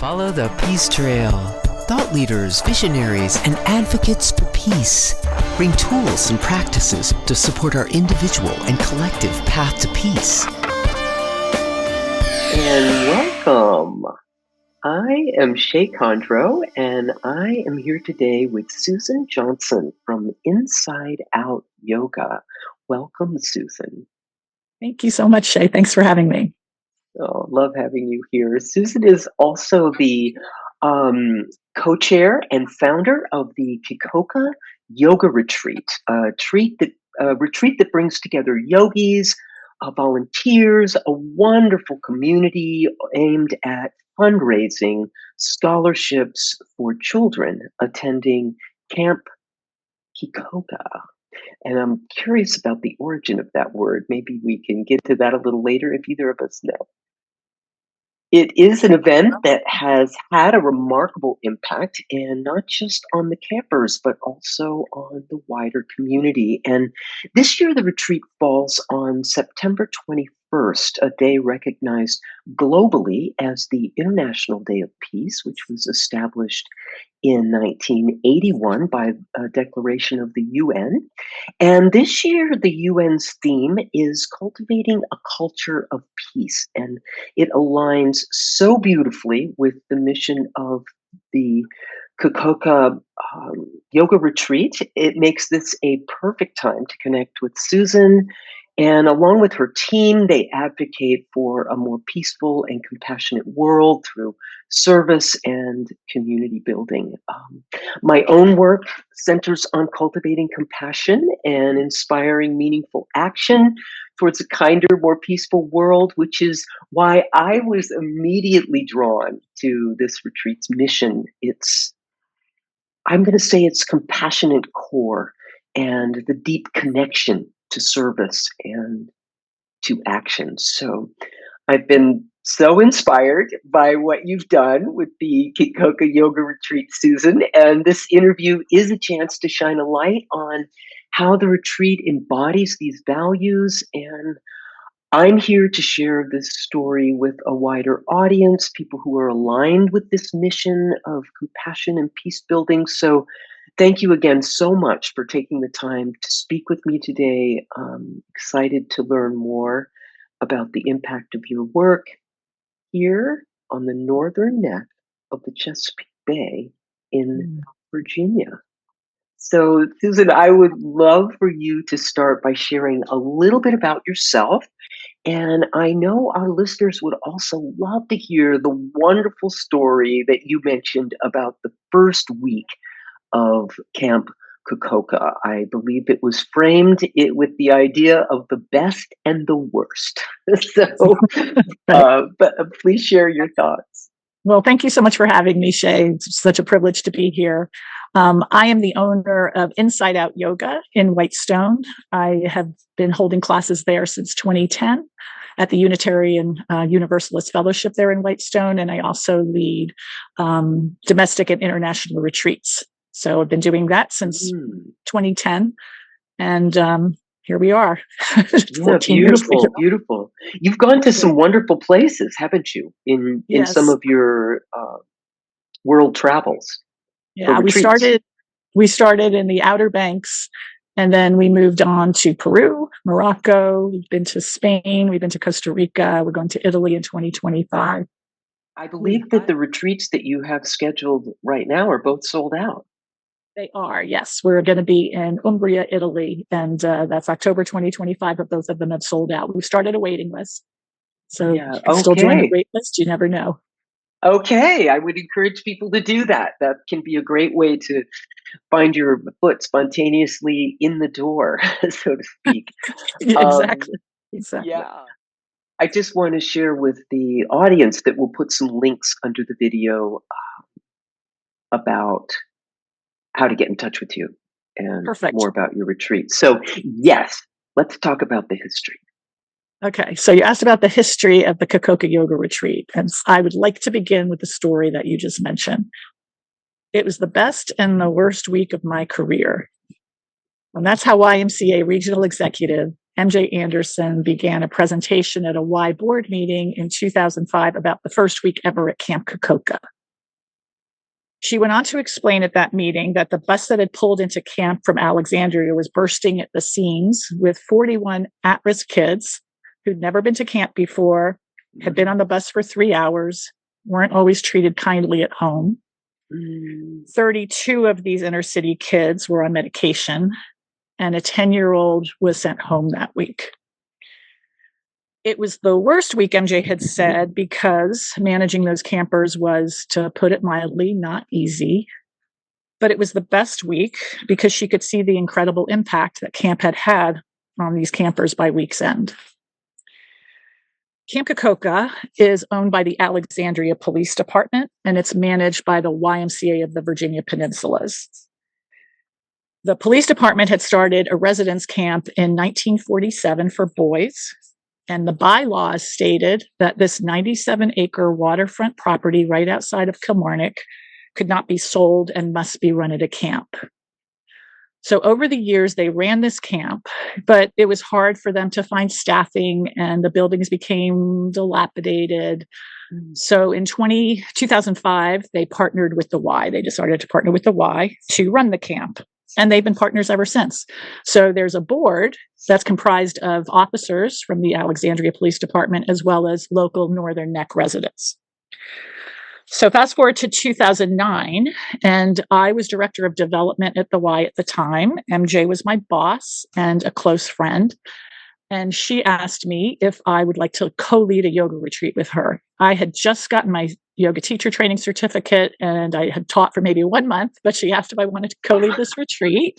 Follow the Peace Trail. Thought leaders, visionaries, and advocates for peace bring tools and practices to support our individual and collective path to peace. And welcome. I am Shay Condro, and I am here today with Susan Johnson from Inside Out Yoga. Welcome, Susan. Thank you so much, Shay. Thanks for having me. Oh, love having you here. Susan is also the co-chair and founder of the Kekoka Yoga Retreat, a retreat that brings together yogis, volunteers, a wonderful community aimed at fundraising scholarships for children attending Camp Kekoka. And I'm curious about the origin of that word. Maybe we can get to that a little later if either of us know. It is an event that has had a remarkable impact, and not just on the campers, but also on the wider community. And this year, the retreat falls on September 21st, a day recognized globally as the International Day of Peace, which was established in 1981 by a declaration of the UN. And this year, the UN's theme is cultivating a culture of peace. And it aligns so beautifully with the mission of the Kekoka Yoga Retreat. It makes this a perfect time to connect with Susan. And along with her team, they advocate for a more peaceful and compassionate world through service and community building. My own work centers on cultivating compassion and inspiring meaningful action towards a kinder, more peaceful world, which is why I was immediately drawn to this retreat's mission. I'm going to say it's compassionate core and the deep connection to service and to action. So I've been so inspired by what you've done with the Kekoka Yoga Retreat, Susan, and this interview is a chance to shine a light on how the retreat embodies these values. And I'm here to share this story with a wider audience, people who are aligned with this mission of compassion and peace building. So thank you again so much for taking the time to speak with me today. I'm excited to learn more about the impact of your work here on the northern neck of the Chesapeake Bay in Virginia. So, Susan, I would love for you to start by sharing a little bit about yourself. And I know our listeners would also love to hear the wonderful story that you mentioned about the first week of Camp Kekoka. I believe it was framed with the idea of the best and the worst. So, but please share your thoughts. Well, thank you so much for having me, Shay. It's such a privilege to be here. I am the owner of Inside Out Yoga in Whitestone. I have been holding classes there since 2010 at the Unitarian Universalist Fellowship there in Whitestone, and I also lead domestic and international retreats. So I've been doing that since 2010, and here we are. Yeah, beautiful. You've gone to some wonderful places, haven't you? In some of your world travels. Yeah, we started in the Outer Banks, and then we moved on to Peru, Morocco. We've been to Spain. We've been to Costa Rica. We're going to Italy in 2025. I believe that the retreats that you have scheduled right now are both sold out. They are, yes. We're going to be in Umbria, Italy, and that's October 2025, but both of them have sold out. We've started a waiting list. So you can still join the wait list. You never know. Okay, I would encourage people to do that. That can be a great way to find your foot spontaneously in the door, so to speak. Exactly. Yeah. I just want to share with the audience that we'll put some links under the video about how to get in touch with you and more about your retreat. So yes, let's talk about the history. Okay, so you asked about the history of the Kekoka Yoga Retreat, and I would like to begin with the story that you just mentioned. It was the best and the worst week of my career. And that's how YMCA regional executive MJ Anderson began a presentation at a Y board meeting in 2005 about the first week ever at Camp Kekoka. She went on to explain at that meeting that the bus that had pulled into camp from Alexandria was bursting at the seams with 41 at-risk kids who'd never been to camp before, had been on the bus for 3 hours, weren't always treated kindly at home. 32 of these inner city kids were on medication, and a 10-year-old was sent home that week. It was the worst week, MJ had said, because managing those campers was, to put it mildly, not easy. But it was the best week because she could see the incredible impact that camp had had on these campers by week's end. Camp Kekoka is owned by the Alexandria Police Department, and it's managed by the YMCA of the Virginia Peninsulas. The police department had started a residence camp in 1947 for boys, and the bylaws stated that this 97-acre waterfront property right outside of Kilmarnock could not be sold and must be run at a camp. So over the years, they ran this camp, but it was hard for them to find staffing, and the buildings became dilapidated. So in 2005, they partnered with the Y. They decided to partner with the Y to run the camp. And they've been partners ever since. So there's a board that's comprised of officers from the Alexandria Police Department, as well as local Northern Neck residents. So fast forward to 2009, and I was director of development at the Y at the time. MJ was my boss and a close friend. And she asked me if I would like to co-lead a yoga retreat with her. I had just gotten my yoga teacher training certificate, and I had taught for maybe 1 month, but she asked if I wanted to co-lead this retreat.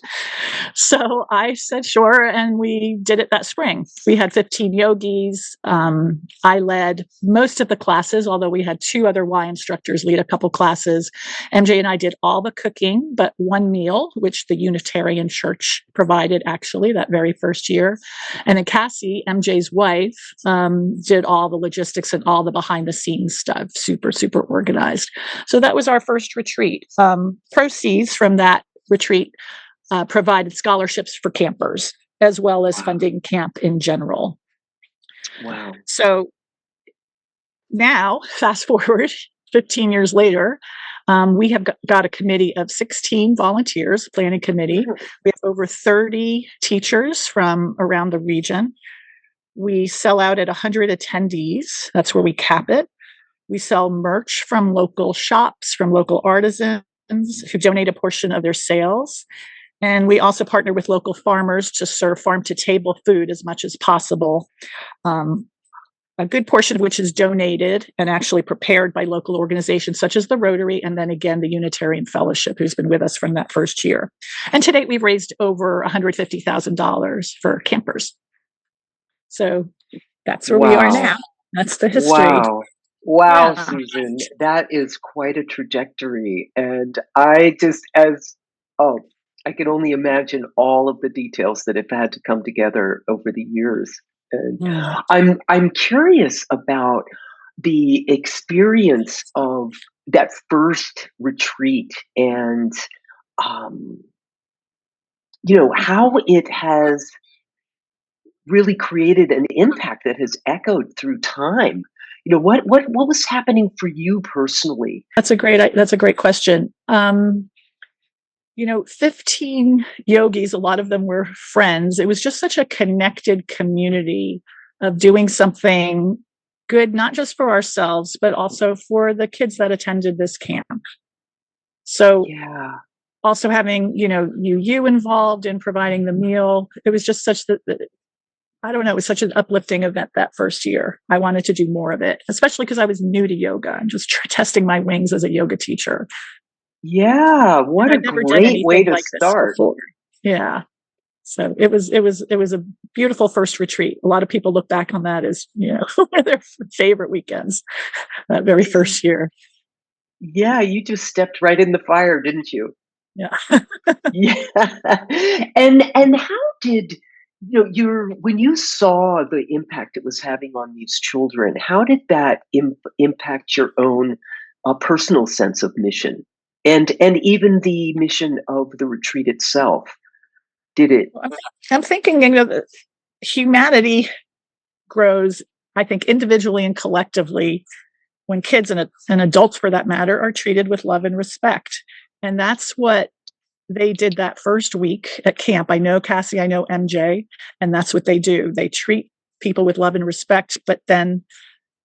So I said, sure. And we did it that spring. We had 15 yogis. I led most of the classes, although we had 2 other Y instructors lead a couple classes. MJ and I did all the cooking, but one meal, which the Unitarian Church provided actually that very first year. And then Cassie, MJ's wife, did all the logistics and all the behind the scenes stuff. Super organized. So that was our first retreat. Proceeds from that retreat provided scholarships for campers, as well as funding camp in general. Wow. So now, fast forward 15 years later, we have got a committee of 16 volunteers, planning committee. We have over 30 teachers from around the region. We sell out at 100 attendees. That's where we cap it. We sell merch from local shops, from local artisans who donate a portion of their sales. And we also partner with local farmers to serve farm-to-table food as much as possible. A good portion of which is donated and actually prepared by local organizations such as the Rotary, and then again, the Unitarian Fellowship, who's been with us from that first year. And to date, we've raised over $150,000 for campers. So that's where we are now. That's the history. Wow, yeah. Susan, that is quite a trajectory. And I can only imagine all of the details that have had to come together over the years. And I'm curious about the experience of that first retreat and, how it has really created an impact that has echoed through time. What was happening for you personally? That's a great question. 15 yogis, a lot of them were friends. It was just such a connected community of doing something good, not just for ourselves, but also for the kids that attended this camp. So also having, you involved in providing the meal, it was just such it was such an uplifting event that first year. I wanted to do more of it, especially because I was new to yoga and just testing my wings as a yoga teacher. Yeah, what a great way to start. Yeah. So it was a beautiful first retreat. A lot of people look back on that as, one of their favorite weekends, that very first year. Yeah, you just stepped right in the fire, didn't you? Yeah. Yeah. And how did when you saw the impact it was having on these children, how did that impact your own personal sense of mission, and even the mission of the retreat itself? Did it? I'm thinking, humanity grows, I think, individually and collectively when kids and adults, for that matter, are treated with love and respect. And that's what they did that first week at camp. I know Cassie, I know MJ, and that's what they do. They treat people with love and respect, but then,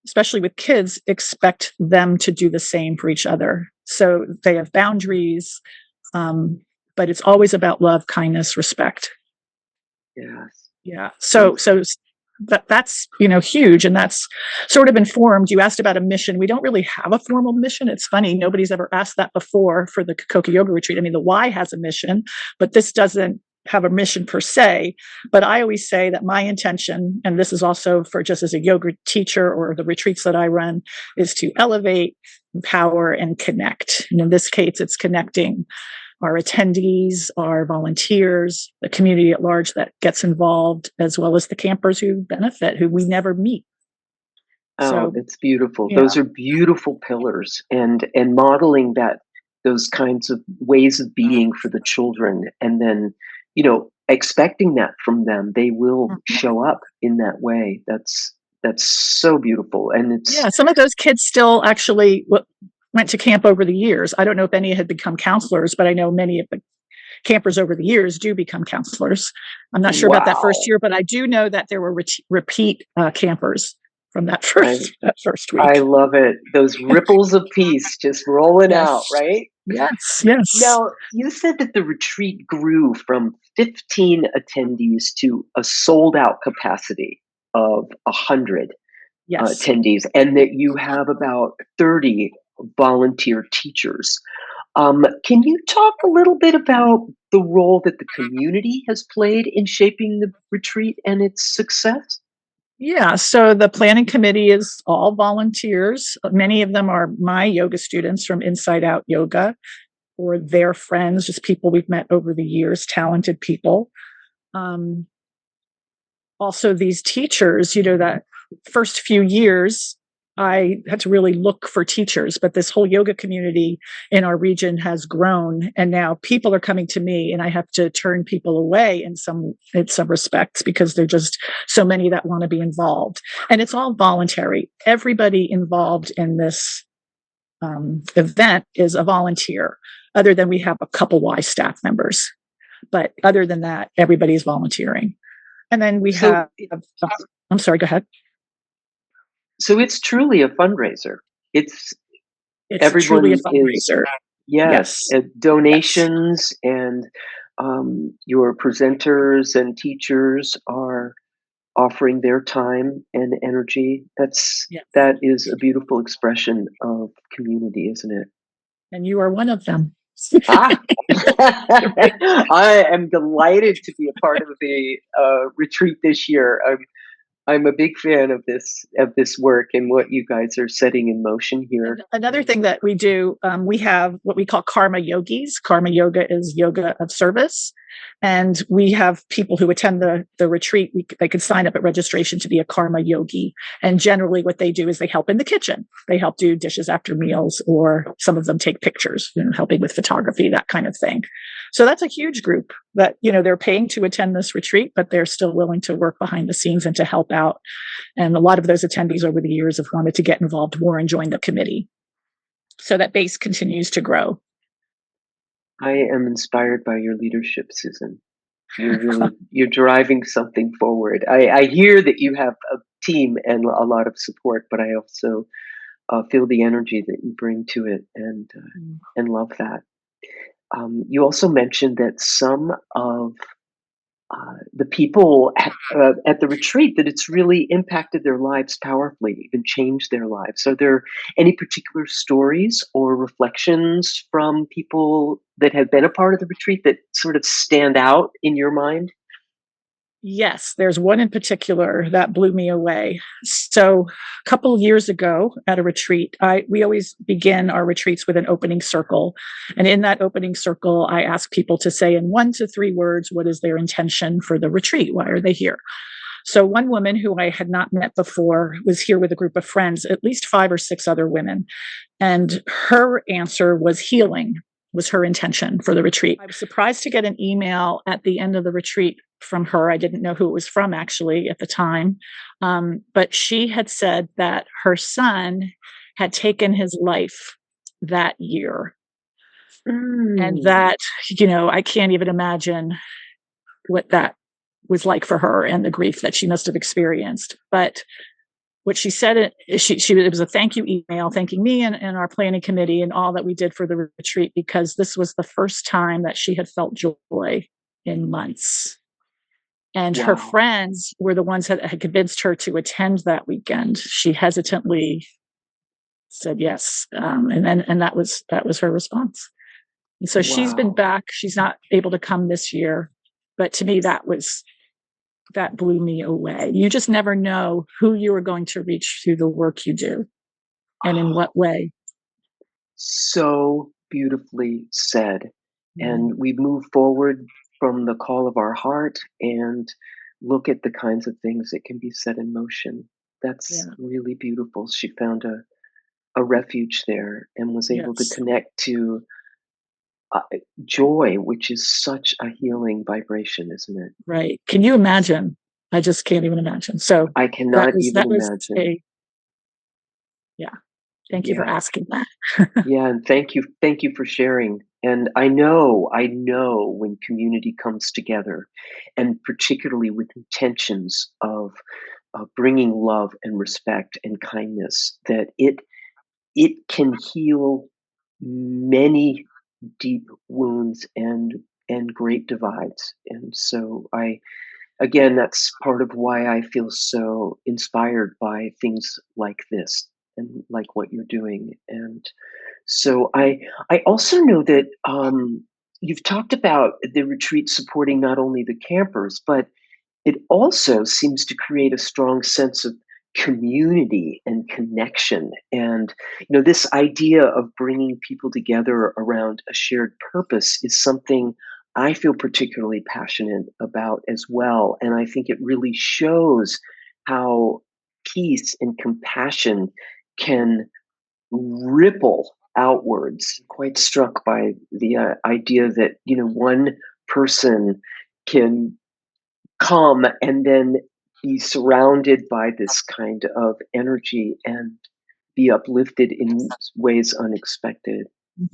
especially with kids, expect them to do the same for each other. So they have boundaries, but it's always about love, kindness, respect. Yes. Yeah. So that's huge, and that's sort of informed. You asked about a mission. We don't really have a formal mission. It's funny, nobody's ever asked that before for the Kekoka Yoga Retreat. I mean, the Y has a mission, but this doesn't have a mission per se. But I always say that my intention, and this is also for just as a yoga teacher or the retreats that I run, is to elevate, empower, and connect. And in this case, it's connecting our attendees, our volunteers, the community at large that gets involved, as well as the campers who benefit, who we never meet. Oh, it's beautiful. Yeah. Those are beautiful pillars, and modeling those kinds of ways of being for the children, and then, expecting that from them. They will show up in that way. That's so beautiful. And it's some of those kids still actually went to camp over the years. I don't know if any had become counselors, but I know many of the campers over the years do become counselors. I'm not sure about that first year, but I do know that there were repeat campers from that first week. I love it. Those ripples of peace just rolling out, right? Yes. Now, you said that the retreat grew from 15 attendees to a sold-out capacity of 100 attendees, and that you have about 30 volunteer teachers. Can you talk a little bit about the role that the community has played in shaping the retreat and its success? Yeah, so the planning committee is all volunteers. Many of them are my yoga students from Inside Out Yoga, or their friends, just people we've met over the years, talented people. Also, these teachers, that first few years, I had to really look for teachers, but this whole yoga community in our region has grown, and now people are coming to me, and I have to turn people away in some respects because there are just so many that want to be involved, and it's all voluntary. Everybody involved in this event is a volunteer, other than we have a couple Y staff members, but other than that, everybody's volunteering. And then we have. I'm sorry. Go ahead. So it's truly a fundraiser. It's truly a fundraiser. Yes. Donations, and your presenters and teachers are offering their time and energy. That is a beautiful expression of community, isn't it? And you are one of them. I am delighted to be a part of the retreat this year. I'm a big fan of this work and what you guys are setting in motion here. Another thing that we do, we have what we call karma yogis. Karma yoga is yoga of service. And we have people who attend the retreat. They can sign up at registration to be a karma yogi. And generally what they do is they help in the kitchen. They help do dishes after meals, or some of them take pictures, helping with photography, that kind of thing. So that's a huge group that, they're paying to attend this retreat, but they're still willing to work behind the scenes and to help out. And a lot of those attendees over the years have wanted to get involved more and join the committee. So that base continues to grow. I am inspired by your leadership, Susan. You're driving something forward. I hear that you have a team and a lot of support, but I also feel the energy that you bring to it, and love that. You also mentioned that some of the people at the retreat, that it's really impacted their lives powerfully, even changed their lives. Are there any particular stories or reflections from people that have been a part of the retreat that sort of stand out in your mind? Yes, there's one in particular that blew me away. So a couple of years ago at a retreat, we always begin our retreats with an opening circle. And in that opening circle, I ask people to say in 1 to 3 words, what is their intention for the retreat? Why are they here? So one woman who I had not met before was here with a group of friends, at least 5 or 6 other women. And her answer was healing, was her intention for the retreat. I was surprised to get an email at the end of the retreat from her. I didn't know who it was from actually at the time. But she had said that her son had taken his life that year. And that, I can't even imagine what that was like for her and the grief that she must have experienced. But what she said, it was a thank you email thanking me and our planning committee and all that we did for the retreat, because this was the first time that she had felt joy in months. And her friends were the ones that had convinced her to attend that weekend. She hesitantly said yes, and that was her response. And so she's been back. She's not able to come this year, but to me that blew me away. You just never know who you are going to reach through the work you do, and in what way. So beautifully said. And we move forward from the call of our heart and look at the kinds of things that can be set in motion. That's really beautiful. She found a refuge there and was able to connect to joy, which is such a healing vibration, isn't it? Right. Can you imagine? I just can't even imagine. So I cannot even imagine. Thank you for asking that. And thank you for sharing. And I know when community comes together, and particularly with intentions of bringing love and respect and kindness, that it can heal many deep wounds and great divides. And so again, that's part of why I feel so inspired by things like this and like what you're doing. And so I also know that you've talked about the retreat supporting not only the campers, but it also seems to create a strong sense of community and connection. And this idea of bringing people together around a shared purpose is something I feel particularly passionate about as well. And I think it really shows how peace and compassion can ripple outwards. Quite struck by the idea that one person can come and then be surrounded by this kind of energy and be uplifted in ways unexpected.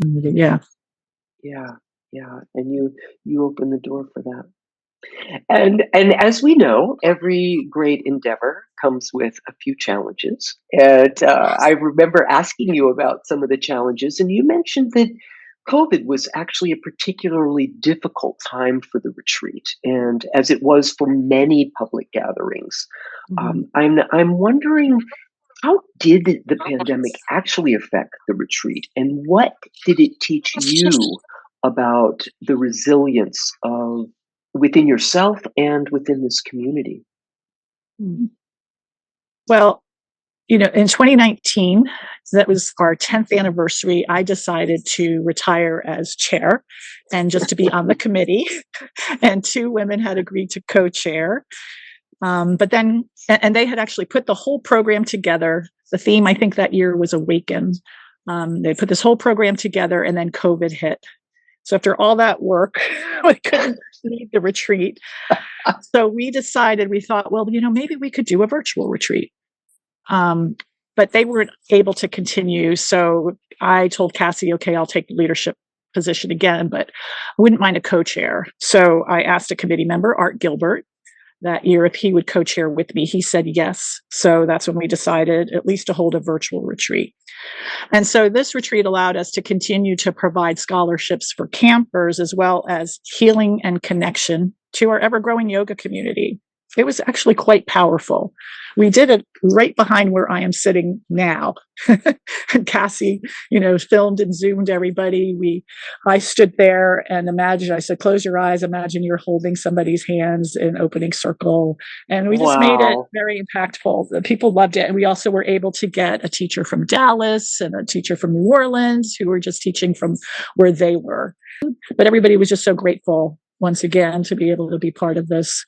Yeah. And you open the door for that. And as we know, every great endeavor comes with a few challenges. And I remember asking you about some of the challenges, and you mentioned that COVID was actually a particularly difficult time for the retreat, and as it was for many public gatherings. I'm wondering, how did the pandemic actually affect the retreat, and what did it teach you about the resilience of within yourself and within this community? Well, in 2019, that was our 10th anniversary, I decided to retire as chair and just to be on the committee. And two women had agreed to co-chair. But then, and they had actually put the whole program together. The theme, I think, that year was Awaken. They put this whole program together, and then COVID hit. So after all that work, we couldn't lead the retreat. So we thought, well, maybe we could do a virtual retreat. But they weren't able to continue. So I told Cassie, okay, I'll take the leadership position again, but I wouldn't mind a co-chair. So I asked a committee member, Art Gilbert, that year if he would co-chair with me. He said yes. So that's when we decided at least to hold a virtual retreat. And so this retreat allowed us to continue to provide scholarships for campers, as well as healing and connection to our ever-growing yoga community. It was actually quite powerful. We did it right behind where I am sitting now. And Cassie, filmed and zoomed everybody. I stood there and I said, close your eyes. Imagine you're holding somebody's hands in opening circle. And we just made it very impactful. The people loved it. And we also were able to get a teacher from Dallas and a teacher from New Orleans who were just teaching from where they were. But everybody was just so grateful once again to be able to be part of this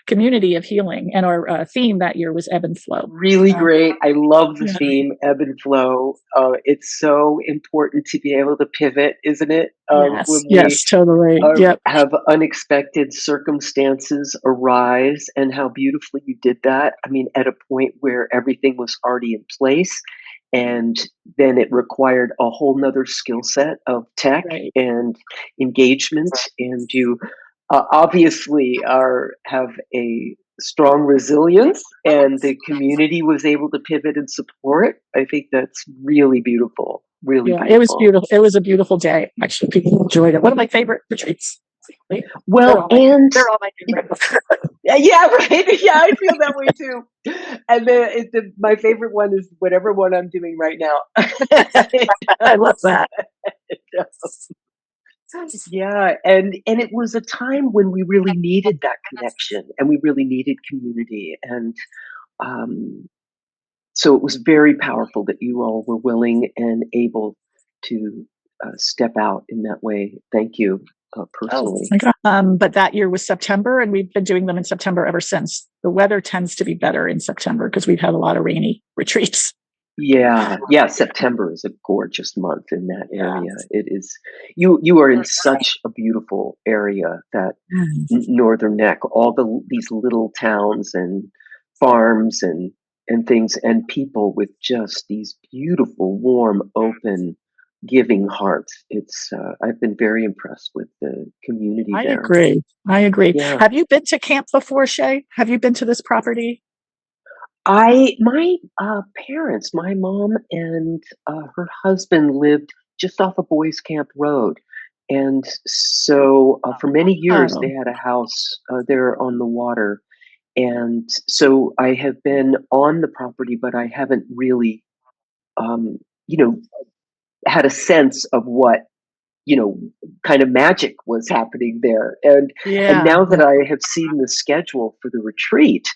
community of healing. And our theme that year was ebb and flow. Really great. I love the Yeah. theme, ebb and flow. It's so important to be able to pivot, isn't it? Yes, When we yes, totally. Yep. have unexpected circumstances arise, and how beautifully you did that. I mean, at a point where everything was already in place, and then it required a whole nother skill set of tech Right. and engagement, and you obviously have a strong resilience, and the community was able to pivot and support. I think that's really beautiful. Really Yeah, it was beautiful. beautiful. It was a beautiful day. Actually, people enjoyed it. One of my favorite retreats. Well, and they're all my favorite. yeah, right. Yeah, I feel that way too. And my favorite one is whatever one I'm doing right now. I love that. Yeah, and it was a time when we really needed that connection, and we really needed community, and um, so it was very powerful that you all were willing and able to step out in that way. Thank you personally. My God. But that year was September, and we've been doing them in September ever since. The weather tends to be better in September because we've had a lot of rainy retreats. Yeah, September is a gorgeous month in that area. Yeah. It is. You are in such a beautiful area, that Northern Neck, these little towns and farms and things, and people with just these beautiful, warm, open, giving hearts. It's I've been very impressed with the community I there. agree. Yeah. Have you been to camp before, Shay? Have you been to this property? My parents, my mom and her husband lived just off of Boys Camp Road. And so for many years, they had a house there on the water. And so I have been on the property, but I haven't really, um, you know, had a sense of what, kind of magic was happening there. And now that I have seen the schedule for the retreat,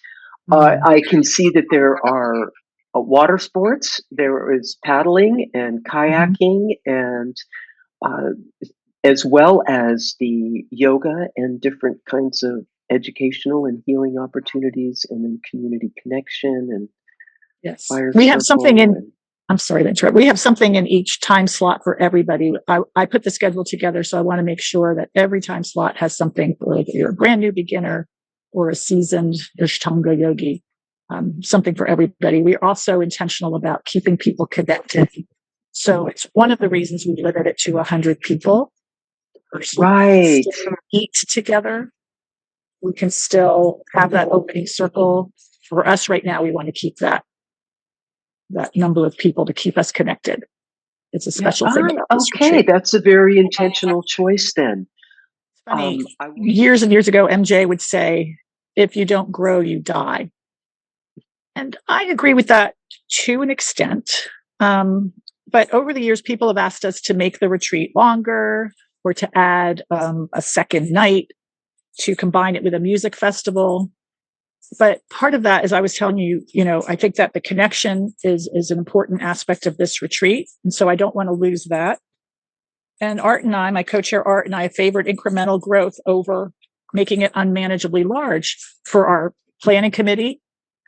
I can see that there are water sports. There is paddling and kayaking, and uh, as well as the yoga and different kinds of educational and healing opportunities, and then community connection and Yes. fire We have something circle. in, I'm sorry to interrupt. We have something in each time slot for everybody. I put the schedule together, so I want to make sure that every time slot has something for, like, you're a brand new beginner or a seasoned Ashtanga yogi, something for everybody. We're also intentional about keeping people connected. So it's one of the reasons we limit it to 100 people. Right. Eat together. We can still have that opening circle. For us right now, we want to keep that number of people to keep us connected. It's a special thing about this retreat. That's a very intentional choice then. Funny, years and years ago, MJ would say, if you don't grow, you die. And I agree with that to an extent. But over the years, people have asked us to make the retreat longer, or to add a second night, to combine it with a music festival. But part of that, as I was telling you, I think that the connection is an important aspect of this retreat. And so I don't want to lose that. And Art and I, my co-chair Art and I, favored incremental growth over making it unmanageably large for our planning committee,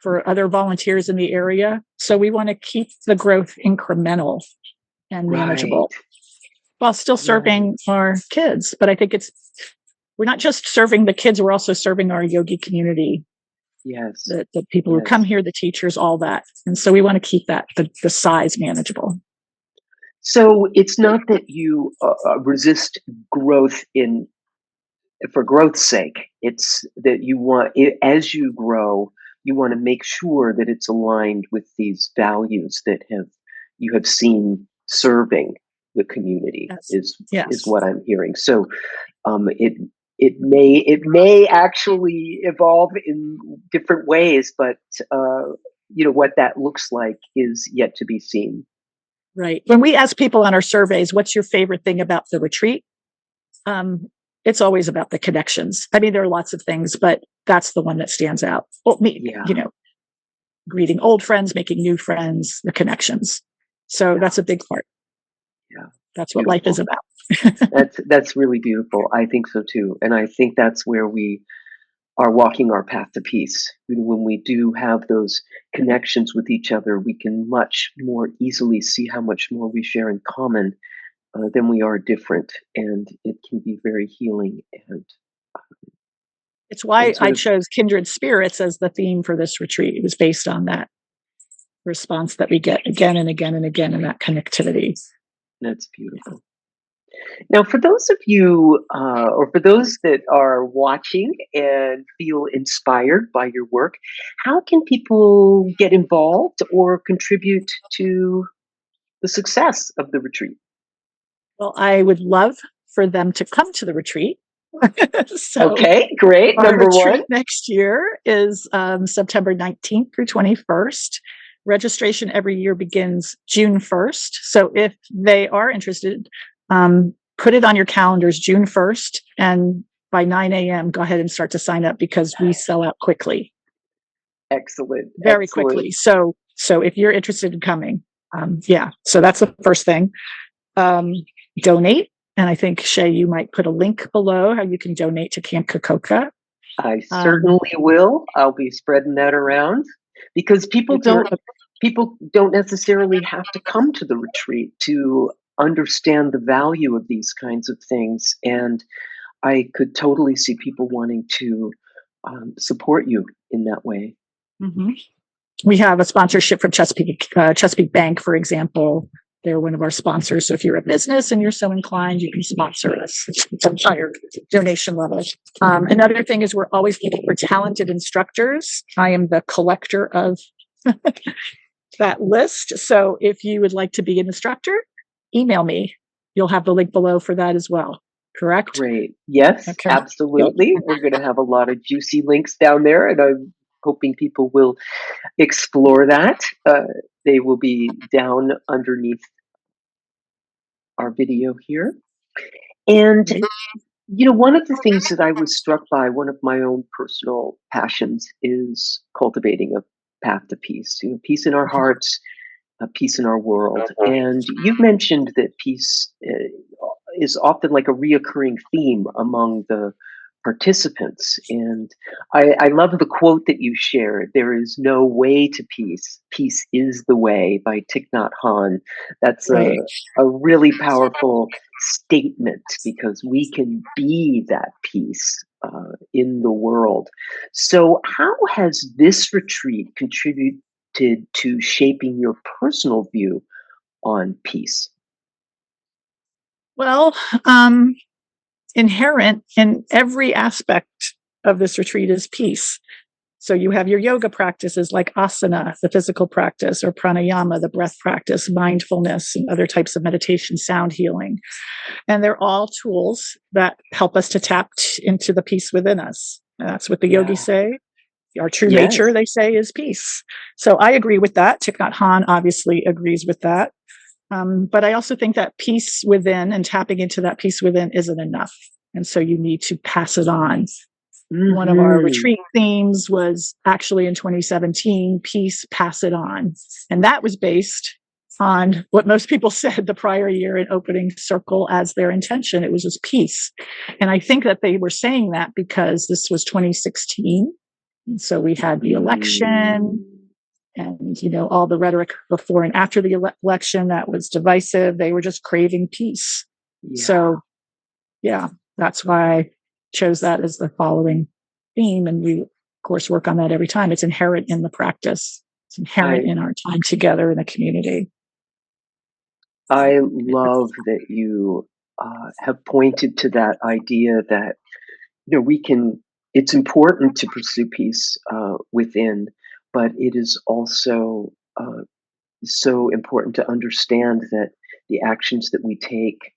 for other volunteers in the area. So we want to keep the growth incremental and manageable, while still serving our kids. But I think we're not just serving the kids, we're also serving our yogi community. Yes. The people who come here, the teachers, all that. And so we want to keep that, the size manageable. So it's not that you resist growth for growth's sake. It's that as you grow, you want to make sure that it's aligned with these values that you have seen serving the community. Is what I'm hearing. So it may actually evolve in different ways, but what that looks like is yet to be seen. Right. When we ask people on our surveys, what's your favorite thing about the retreat? It's always about the connections. I mean, there are lots of things, but that's the one that stands out. Well, greeting old friends, making new friends, the connections. So that's a big part. Yeah. That's what life is about. That's really beautiful. I think so too. And I think that's where we are walking our path to peace. When we do have those connections with each other, we can much more easily see how much more we share in common than we are different. And it can be very healing It's why and sort I of chose kindred spirits as the theme for this retreat. It was based on that response that we get again and again and again in that connectivity. that's beautiful. Now, for those of you, or for those that are watching and feel inspired by your work, how can people get involved or contribute to the success of the retreat? Well, I would love for them to come to the retreat. So Okay, great. our Number one. retreat next year is September 19th through 21st. Registration every year begins June 1st. So if they are interested, put it on your calendars June 1st. And by 9 a.m., go ahead and start to sign up because we sell out quickly, Excellent. very Excellent. quickly. So if you're interested in coming, so that's the first thing. Donate. And I think, Shay, you might put a link below how you can donate to Camp Kekoka. I certainly will. I'll be spreading that around because people don't necessarily have to come to the retreat to understand the value of these kinds of things. And I could totally see people wanting to support you in that way. Mm-hmm. We have a sponsorship from Chesapeake Bank, for example. They're one of our sponsors. So if you're a business and you're so inclined, you can sponsor us. It's a higher donation level. Another thing is we're always looking for talented instructors. I am the collector of that list. So if you would like to be an instructor, email me. You'll have the link below for that as well. Correct? Great. Yes, Okay. absolutely. Yep. We're going to have a lot of juicy links down there, and I'm hoping people will explore that. They will be down underneath our video here. And, one of the things that I was struck by, one of my own personal passions, is cultivating a path to peace, peace in our hearts, peace in our world. And you've mentioned that peace is often like a reoccurring theme among the participants. And I love the quote that you shared: "There is no way to peace. Peace is the way," by Thich Nhat Hanh. That's Right. a really powerful statement because we can be that peace in the world. So, how has this retreat contributed to shaping your personal view on peace? Well, inherent in every aspect of this retreat is peace. So you have your yoga practices like asana, the physical practice, or pranayama, the breath practice, mindfulness, and other types of meditation, sound healing. And they're all tools that help us to tap into the peace within us. And that's what the yogis say. Our true Yes. nature, they say, is peace. So I agree with that. Thich Nhat Hanh obviously agrees with that. But I also think that peace within and tapping into that peace within isn't enough. And so you need to pass it on. Mm-hmm. One of our retreat themes was actually in 2017, peace, pass it on. And that was based on what most people said the prior year in opening circle as their intention. It was just peace. And I think that they were saying that because this was 2016. And so we had the election and, all the rhetoric before and after the election that was divisive. They were just craving peace. Yeah. So, that's why I chose that as the following theme. And we, of course, work on that every time. It's inherent in the practice. It's inherent in our time together in the community. I love that you have pointed to that idea that, it's important to pursue peace within, but it is also so important to understand that the actions that we take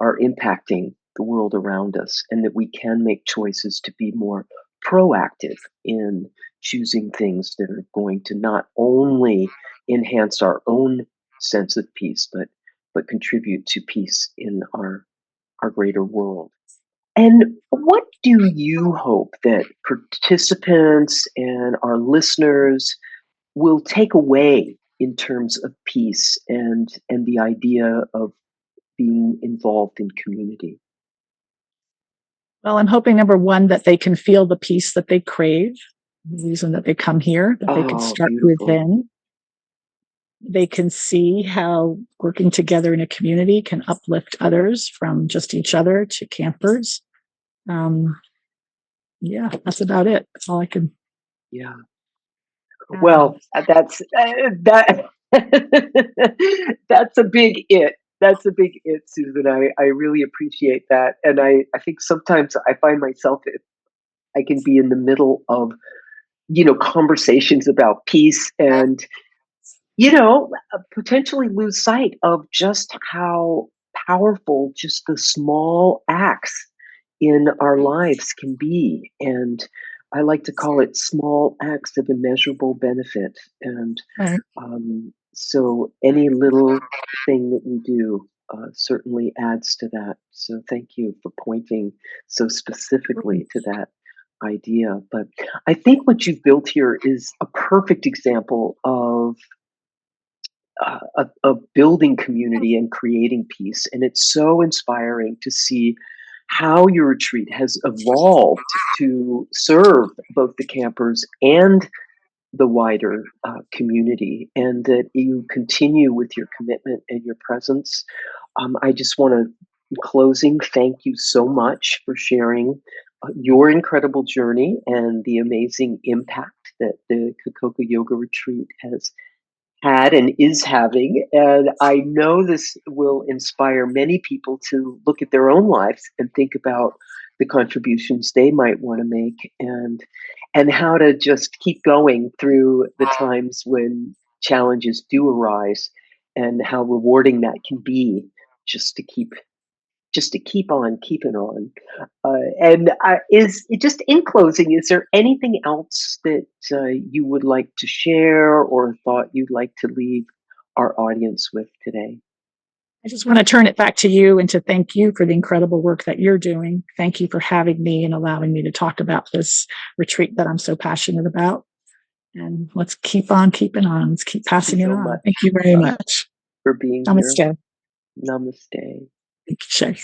are impacting the world around us, and that we can make choices to be more proactive in choosing things that are going to not only enhance our own sense of peace, but contribute to peace in our greater world. And what do you hope that participants and our listeners will take away in terms of peace and the idea of being become involved in community? Well, I'm hoping, number one, that they can feel the peace that they crave, the reason that they come here, that they can Oh, start beautiful. within. They can see how working together in a community can uplift others, from just each other to campers. Yeah, that's about it. That's all I can Yeah. add. Well, that's that. That's a big it. That's a big it, Susan. I really appreciate that, and I think sometimes I find myself, I can be in the middle of, conversations about peace, and potentially lose sight of just how powerful just the small acts in our lives can be. And I like to call it small acts of immeasurable benefit. And Right. so any little thing that we do certainly adds to that. So thank you for pointing so specifically to that idea. But I think what you've built here is a perfect example of building community and creating peace. And it's so inspiring to see how your retreat has evolved to serve both the campers and the wider community, and that you continue with your commitment and your presence. I just want to, in closing, thank you so much for sharing your incredible journey and the amazing impact that the Kekoka Yoga Retreat has had and is having. And I know this will inspire many people to look at their own lives and think about the contributions they might want to make, and how to just keep going through the times when challenges do arise, and how rewarding that can be, just to keep on keeping on. And is just in closing, is there anything else that you would like to share or thought you'd like to leave our audience with today? I just want to turn it back to you and to thank you for the incredible work that you're doing. Thank you for having me and allowing me to talk about this retreat that I'm so passionate about. And let's keep on keeping on. Let's keep Thank you passing it so on. much Thank you very much. for being here. Namaste. Namaste. Thank you, Shay.